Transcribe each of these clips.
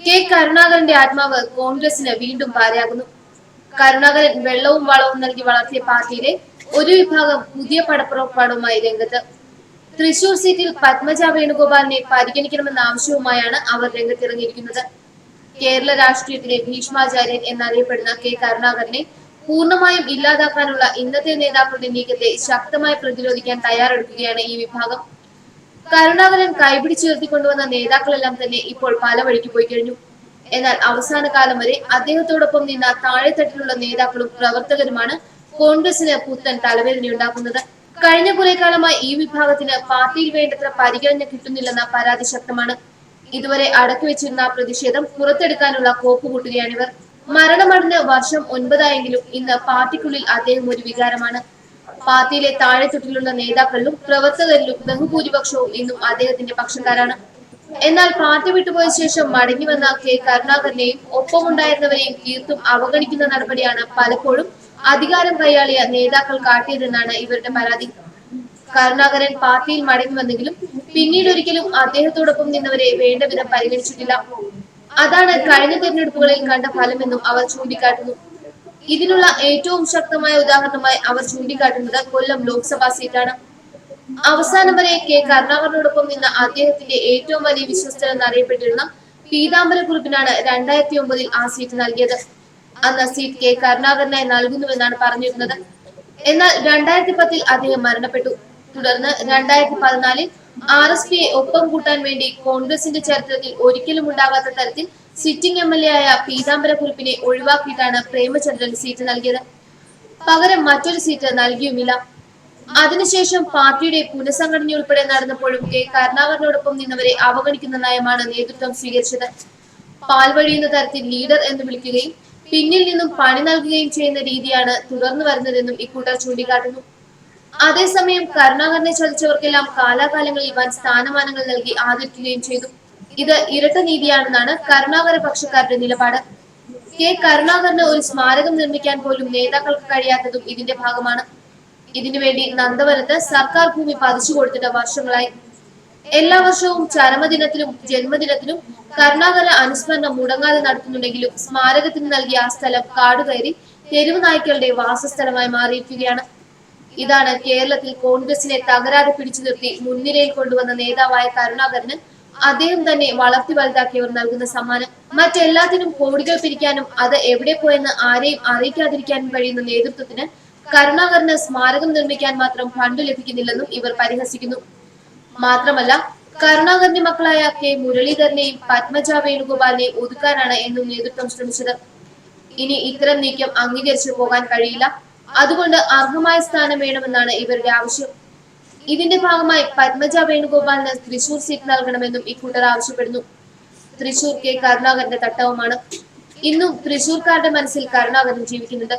K കരുണാകരന്റെ ആത്മാവ് കോൺഗ്രസിന് വീണ്ടും പാരയാകുന്നു. കരുണാകരൻ വെള്ളവും വളവും നൽകി വളർത്തിയ പാർട്ടിയിലെ ഒരു വിഭാഗം പുതിയ പടപ്പുറപ്പാടുമായി രംഗത്ത്. തൃശൂർ സീറ്റിൽ പത്മജ വേണുഗോപാലിനെ പരിഗണിക്കണമെന്ന ആവശ്യവുമായാണ് അവർ രംഗത്തിറങ്ങിയിരിക്കുന്നത്. കേരള രാഷ്ട്രീയത്തിലെ ഭീഷ്മാചാര്യൻ എന്നറിയപ്പെടുന്ന കെ കരുണാകരനെ പൂർണ്ണമായും ഇല്ലാതാക്കാനുള്ള ഇന്നത്തെ നേതാക്കളുടെ നീക്കത്തെ ശക്തമായി പ്രതിരോധിക്കാൻ തയ്യാറെടുക്കുകയാണ് ഈ വിഭാഗം. കരുണാകരൻ കൈപിടിച്ചുയർത്തിക്കൊണ്ടുവന്ന നേതാക്കളെല്ലാം തന്നെ ഇപ്പോൾ പല വഴിക്ക് പോയി കഴിഞ്ഞു. എന്നാൽ അവസാന കാലം വരെ അദ്ദേഹത്തോടൊപ്പം നിന്ന താഴെത്തട്ടിലുള്ള നേതാക്കളും പ്രവർത്തകരുമാണ് കോൺഗ്രസിന് പുത്തൻ തലവേദനയുണ്ടാക്കുന്നത്. കഴിഞ്ഞ കുറെ കാലമായി ഈ വിഭാഗത്തിന് പാർട്ടിയിൽ വേണ്ടത്ര പരിഗണന കിട്ടുന്നില്ലെന്ന പരാതി ശക്തമാണ്. ഇതുവരെ അടക്കി വെച്ചിരുന്ന പ്രതിഷേധം പുറത്തെടുക്കാനുള്ള കോപ്പുകൂട്ടുകയാണിവർ. മരണമടഞ്ഞ് വർഷം 9 ഇന്ന് പാർട്ടിക്കുള്ളിൽ അദ്ദേഹം ഒരു വികാരമാണ്. പാർട്ടിയിലെ താഴെത്തട്ടിലുള്ള നേതാക്കളിലും പ്രവർത്തകരിലും ബഹുഭൂരിപക്ഷവും ഇന്നും അദ്ദേഹത്തിന്റെ പക്ഷക്കാരാണ്. എന്നാൽ പാർട്ടി വിട്ടുപോയ ശേഷം മടങ്ങി വന്ന കെ കരുണാകരനെയും ഒപ്പമുണ്ടായിരുന്നവരെയും തീർത്തും അവഗണിക്കുന്ന നടപടിയാണ് പലപ്പോഴും അധികാരം കൈയാളിയ നേതാക്കൾ കാട്ടിയതെന്നാണ് ഇവരുടെ പരാതി. കരുണാകരൻ പാർട്ടിയിൽ മടങ്ങി വന്നെങ്കിലും പിന്നീട് ഒരിക്കലും അദ്ദേഹത്തോടൊപ്പം നിന്നവരെ വേണ്ട വിധം പരിഗണിച്ചിട്ടില്ല. അതാണ് കഴിഞ്ഞ തെരഞ്ഞെടുപ്പുകളിൽ കണ്ട ഫലമെന്നും അവർ ചൂണ്ടിക്കാട്ടുന്നു. ഇതിനുള്ള ഏറ്റവും ശക്തമായ ഉദാഹരണമായി അവർ ചൂണ്ടിക്കാട്ടുന്നത് കൊല്ലം ലോക്സഭാ സീറ്റാണ്. അവസാനം വരെ കെ കരുണാകരനോടൊപ്പം നിന്ന അദ്ദേഹത്തിന്റെ ഏറ്റവും വലിയ വിശ്വസ്തനെന്നറിയപ്പെട്ടിരുന്ന പീതാംബരക്കുറുപ്പിനാണ് 2009 ആ സീറ്റ് നൽകിയത്. അന്ന് സീറ്റ് കെ കരുണാകരനായി നൽകുന്നുവെന്നാണ് പറഞ്ഞിരുന്നത്. എന്നാൽ 2010 അദ്ദേഹം മരണപ്പെട്ടു. തുടർന്ന് 2014 RSPയെ ഒപ്പം കൂട്ടാൻ വേണ്ടി കോൺഗ്രസിന്റെ ചരിത്രത്തിൽ ഒരിക്കലും ഉണ്ടാകാത്ത തരത്തിൽ സിറ്റിംഗ് MLA ആയ പീതാംബരക്കുറുപ്പിനെ ഒഴിവാക്കിയിട്ടാണ് പ്രേമചന്ദ്രൻ സീറ്റ് നൽകിയത്. പകരം മറ്റൊരു സീറ്റ് നൽകിയുമില്ല. അതിനുശേഷം പാർട്ടിയുടെ പുനഃസംഘടനയുൾപ്പെടെ നടന്നപ്പോഴും കെ കരുണാകരനോടൊപ്പം നിന്നവരെ അവഗണിക്കുന്ന നയമാണ് നേതൃത്വം സ്വീകരിച്ചത്. പാൽവഴിയുന്ന തരത്തിൽ ലീഡർ എന്ന് വിളിക്കുകയും പിന്നിൽ നിന്നും പണി നൽകുകയും ചെയ്യുന്ന രീതിയാണ് തുടർന്നു വരുന്നതെന്നും ഇക്കൂട്ടർ ചൂണ്ടിക്കാട്ടുന്നു. അതേസമയം കരുണാകരനെ ചതിച്ചവർക്കെല്ലാം കാലാകാലങ്ങളിൽ വൻ സ്ഥാനമാനങ്ങൾ നൽകി ആദരിക്കുകയും ചെയ്തു. ഇത് ഇരട്ട നീതിയാണെന്നാണ് കരുണാകര പക്ഷക്കാരുടെ നിലപാട്. കെ കരുണാകരന് ഒരു സ്മാരകം നിർമ്മിക്കാൻ പോലും നേതാക്കൾക്ക് കഴിയാത്തതും ഇതിന്റെ ഭാഗമാണ്. ഇതിനുവേണ്ടി നന്ദവനത്ത് സർക്കാർ ഭൂമി പതിച്ചു കൊടുത്തിട്ട് വർഷങ്ങളായി. എല്ലാ വർഷവും ചരമദിനത്തിലും ജന്മദിനത്തിലും കരുണാകര അനുസ്മരണം മുടങ്ങാതെ നടത്തുന്നുണ്ടെങ്കിലും സ്മാരകത്തിന് നൽകിയ ആ സ്ഥലം കാടുകയറി തെരുവ് നായ്ക്കളുടെ വാസസ്ഥലമായി മാറിയിരിക്കുകയാണ്. ഇതാണ് കേരളത്തിൽ കോൺഗ്രസിനെ തകരാതെ പിടിച്ചു നിർത്തി മുൻനിരയിൽ കൊണ്ടുവന്ന നേതാവായ കരുണാകരന് അദ്ദേഹം തന്നെ വളർത്തി വലുതാക്കിയവർ നൽകുന്ന സമ്മാനം. മറ്റെല്ലാത്തിനും കോടികൾ പിരിക്കാനും അത് എവിടെ പോയെന്ന് ആരെയും അറിയിക്കാതിരിക്കാനും കഴിയുന്ന നേതൃത്വത്തിന് കരുണാകരന് സ്മാരകം നിർമ്മിക്കാൻ മാത്രം ഫണ്ട് ലഭിക്കുന്നില്ലെന്നും ഇവർ പരിഹസിക്കുന്നു. മാത്രമല്ല കരുണാകരന്റെ മക്കളായ കെ മുരളീധരനെയും പത്മജ വേണുഗോപാലിനെയും ഒതുക്കാനാണ് എന്നും നേതൃത്വം ശ്രമിച്ചത്. ഇനി ഇത്തരം നീക്കം അംഗീകരിച്ചു പോകാൻ കഴിയില്ല. അതുകൊണ്ട് അർഹമായ സ്ഥാനം വേണമെന്നാണ് ഇവരുടെ ആവശ്യം. ഇതിന്റെ ഭാഗമായി പത്മജ വേണുഗോപാലിന് തൃശൂർ സീറ്റ് നൽകണമെന്നും ഇക്കൂട്ടർ ആവശ്യപ്പെടുന്നു. തൃശൂർ കെ കരുണാകരന്റെ തട്ടവുമാണ്. ഇന്നും തൃശൂർക്കാരുടെ മനസ്സിൽ കരുണാകരൻ ജീവിക്കുന്നുണ്ട്.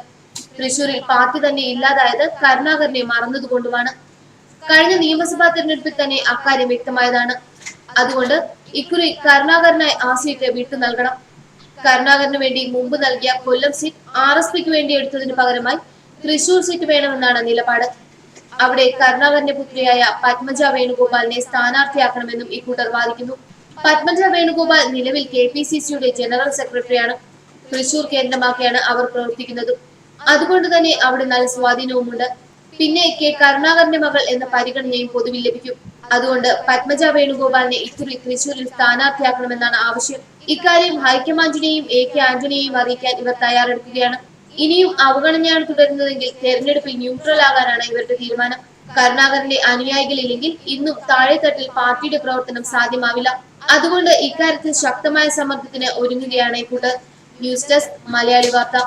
തൃശൂരിൽ പാർട്ടി തന്നെ ഇല്ലാതായത് കരുണാകരനെ മറന്നതുകൊണ്ടുമാണ്. കഴിഞ്ഞ നിയമസഭാ തെരഞ്ഞെടുപ്പിൽ തന്നെ അക്കാര്യം വ്യക്തമായതാണ്. അതുകൊണ്ട് ഇക്കുറി കരുണാകരനായി ആ സീറ്റ് വിട്ടു നൽകണം. കരുണാകരന് വേണ്ടി മുമ്പ് നൽകിയ കൊല്ലം സീറ്റ് RSPക്ക് വേണ്ടി എടുത്തതിന് പകരമായി തൃശൂർ സീറ്റ് വേണമെന്നാണ് നിലപാട്. അവിടെ കരുണാകരന്റെ പുത്രിയായ പത്മജ വേണുഗോപാലിനെ സ്ഥാനാർത്ഥിയാക്കണമെന്നും ഇക്കൂട്ടർ വാദിക്കുന്നു. പത്മജ വേണുഗോപാൽ നിലവിൽ KPCCയുടെ ജനറൽ സെക്രട്ടറിയാണ്. തൃശൂർ കേന്ദ്രമാക്കിയാണ് അവർ പ്രവർത്തിക്കുന്നത്. അതുകൊണ്ട് തന്നെ അവിടെ നല്ല സ്വാധീനവുമുണ്ട്. പിന്നെ കെ കരുണാകരന്റെ മകൾ എന്ന പരിഗണനയും പൊതുവിൽ ലഭിക്കും. അതുകൊണ്ട് പത്മജ വേണുഗോപാലിനെ ഇക്കുറി തൃശൂരിൽ സ്ഥാനാർത്ഥിയാക്കണമെന്നാണ് ആവശ്യം. ഇക്കാര്യം ഹൈക്കമാൻഡിനെയും AK ആന്റണിയെയും അറിയിക്കാൻ ഇവർ തയ്യാറെടുക്കുകയാണ്. ഇനിയും അവഗണനയാണ് തുടരുന്നതെങ്കിൽ തെരഞ്ഞെടുപ്പിൽ ന്യൂട്രൽ ആകാനാണ് ഇവരുടെ തീരുമാനം. കരുണാകരന്റെ അനുയായികളില്ലെങ്കിൽ ഇന്നും താഴെത്തട്ടിൽ പാർട്ടിയുടെ പ്രവർത്തനം സാധ്യമാവില്ല. അതുകൊണ്ട് ഇക്കാര്യത്തിൽ ശക്തമായ സമ്മർദ്ദത്തിന് ഒരുങ്ങുകയാണ് ഇക്കൂട്ടർ. ന്യൂസ് ഡെസ്ക് മലയാളി വാർത്ത.